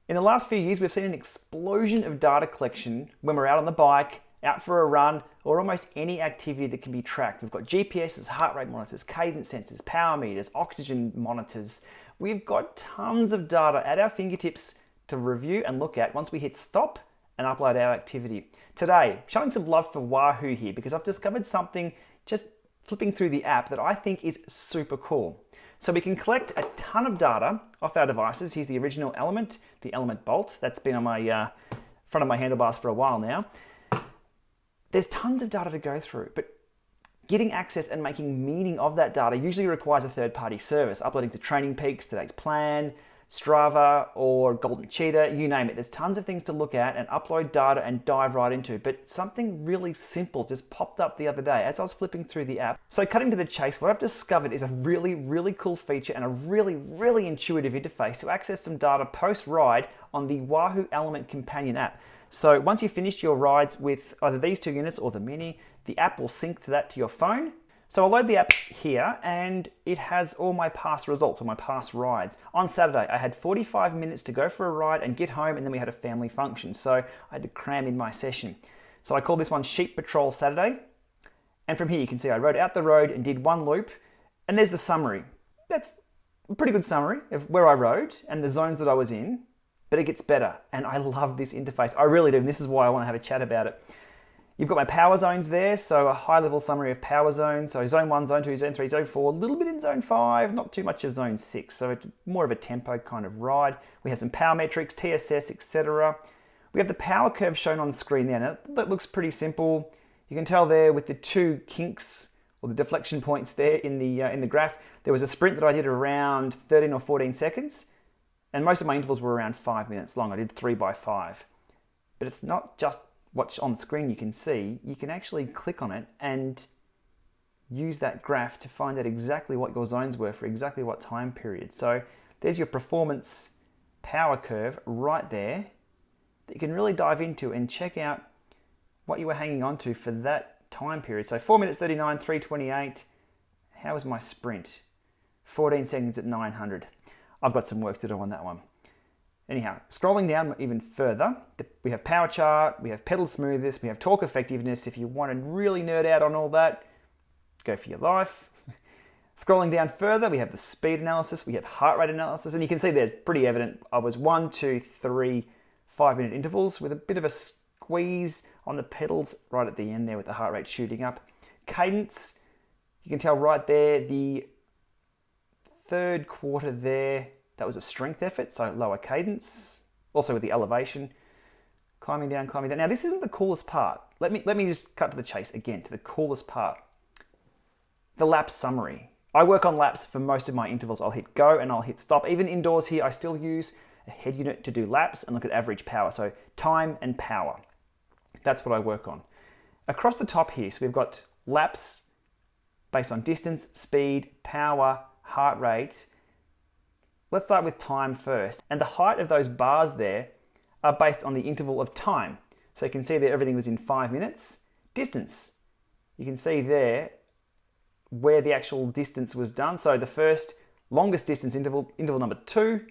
In the last few years, we've seen an explosion of data collection when we're out on the bike, out for a run, or almost any activity that can be tracked. We've got GPSs, heart rate monitors, cadence sensors, power meters, oxygen monitors. We've got tons of data at our fingertips to review and look at once we hit stop and upload our activity. Today, showing some love for Wahoo here because I've discovered something just flipping through the app that I think is super cool. So we can collect a ton of data off our devices. Here's the original Element, the Element Bolt. That's been on my front of my handlebars for a while now. There's tons of data to go through, but getting access and making meaning of that data usually requires a third-party service, uploading to Training Peaks, Today's Plan, Strava, or Golden Cheetah, you name it. There's tons of things to look at and upload data and dive right into, but something really simple just popped up the other day as I was flipping through the app. So cutting to the chase, what I've discovered is a really cool feature and a really intuitive interface to access some data post-ride on the Wahoo Element Companion app. So once you've finished your rides with either these two units or the Mini, the app will sync to that to your phone. So I'll load the app here and it has all my past results or my past rides. On Saturday, I had 45 minutes to go for a ride and get home, and then we had a family function. So I had to cram in my session. So I call this one Sheep Patrol Saturday. And from here you can see I rode out the road and did one loop, and there's the summary. That's a pretty good summary of where I rode and the zones that I was in, but it gets better. And I love this interface. I really do. And this is why I want to have a chat about it. You've got my power zones there, so a high-level summary of power zones. So zone 1, zone 2, zone 3, zone 4, a little bit in zone 5, not too much of zone 6. So it's more of a tempo kind of ride. We have some power metrics, TSS, etc. We have the power curve shown on the screen there. Now, that looks pretty simple. You can tell there with the two kinks or the deflection points there in the graph. There was a sprint that I did around 13 or 14 seconds, and most of my intervals were around 5 minutes long. I did 3 by 5. But it's not just what's on the screen you can see. You can actually click on it and use that graph to find out exactly what your zones were for exactly what time period. So there's your performance power curve right there that you can really dive into and check out what you were hanging on to for that time period. So 4 minutes 39, 3:28. How was my sprint? 14 seconds at 900. I've got some work to do on that one. Anyhow, scrolling down even further, we have power chart, we have pedal smoothness, we have torque effectiveness. If you want to really nerd out on all that, go for your life. Scrolling down further, we have the speed analysis, we have heart rate analysis, and you can see there, pretty evident. I was 1, 2, 3, 5-minute intervals with a bit of a squeeze on the pedals right at the end there with the heart rate shooting up. Cadence, you can tell right there, the third quarter there, that was a strength effort, so lower cadence. Also with the elevation, climbing down. Now this isn't the coolest part. Let me just cut to the chase again, to the coolest part. The lap summary. I work on laps for most of my intervals. I'll hit go and I'll hit stop. Even indoors here, I still use a head unit to do laps and look at average power. So time and power. That's what I work on. Across the top here, so we've got laps based on distance, speed, power, heart rate. Let's start with time first. And the height of those bars there are based on the interval of time. So you can see that everything was in 5 minutes. Distance. You can see there where the actual distance was done. So the first longest distance interval number 2,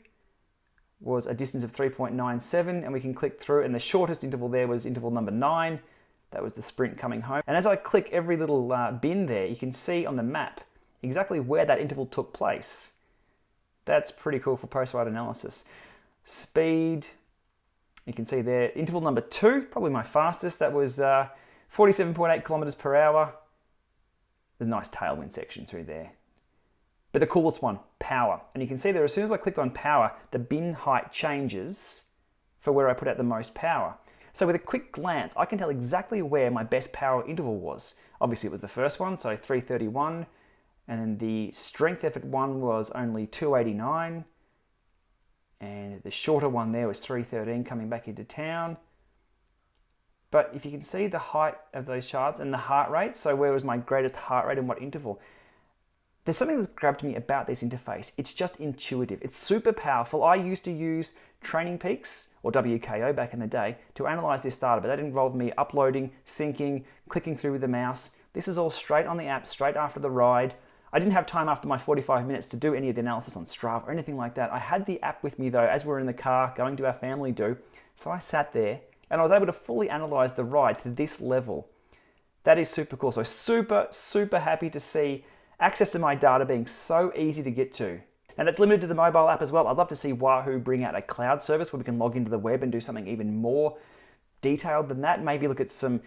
was a distance of 3.97, and we can click through, and the shortest interval there was interval number 9. That was the sprint coming home. And as I click every little bin there, you can see on the map exactly where that interval took place. That's pretty cool for post-ride analysis. Speed, you can see there, interval number 2, probably my fastest. That was 47.8 kilometers per hour. There's a nice tailwind section through there. But the coolest one, power. And you can see there, as soon as I clicked on power, the bin height changes for where I put out the most power. So with a quick glance, I can tell exactly where my best power interval was. Obviously it was the first one, so 331. And then the strength effort one was only 289. And the shorter one there was 313 coming back into town. But if you can see the height of those charts and the heart rate, so where was my greatest heart rate and what interval? There's something that's grabbed me about this interface. It's just intuitive. It's super powerful. I used to use Training Peaks, or WKO back in the day, to analyze this data, but that involved me uploading, syncing, clicking through with the mouse. This is all straight on the app, straight after the ride. I didn't have time after my 45 minutes to do any of the analysis on Strava or anything like that. I had the app with me though, as we were in the car going to our family do. So I sat there and I was able to fully analyze the ride to this level. That is super cool. So super happy to see access to my data being so easy to get to. Now that's limited to the mobile app as well. I'd love to see Wahoo bring out a cloud service where we can log into the web and do something even more detailed than that. Maybe look at some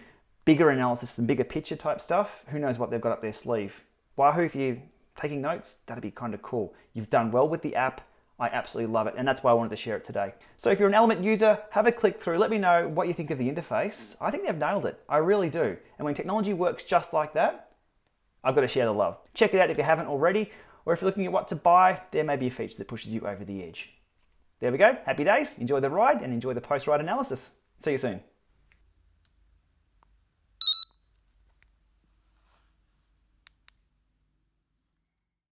bigger analysis, some bigger picture type stuff. Who knows what they've got up their sleeve. Wahoo, if you're taking notes, that'd be kind of cool. You've done well with the app. I absolutely love it, and that's why I wanted to share it today. So if you're an Element user, have a click through. Let me know what you think of the interface. I think they've nailed it. I really do. And when technology works just like that, I've got to share the love. Check it out if you haven't already, or if you're looking at what to buy, there may be a feature that pushes you over the edge. There we go. Happy days. Enjoy the ride and enjoy the post-ride analysis. See you soon.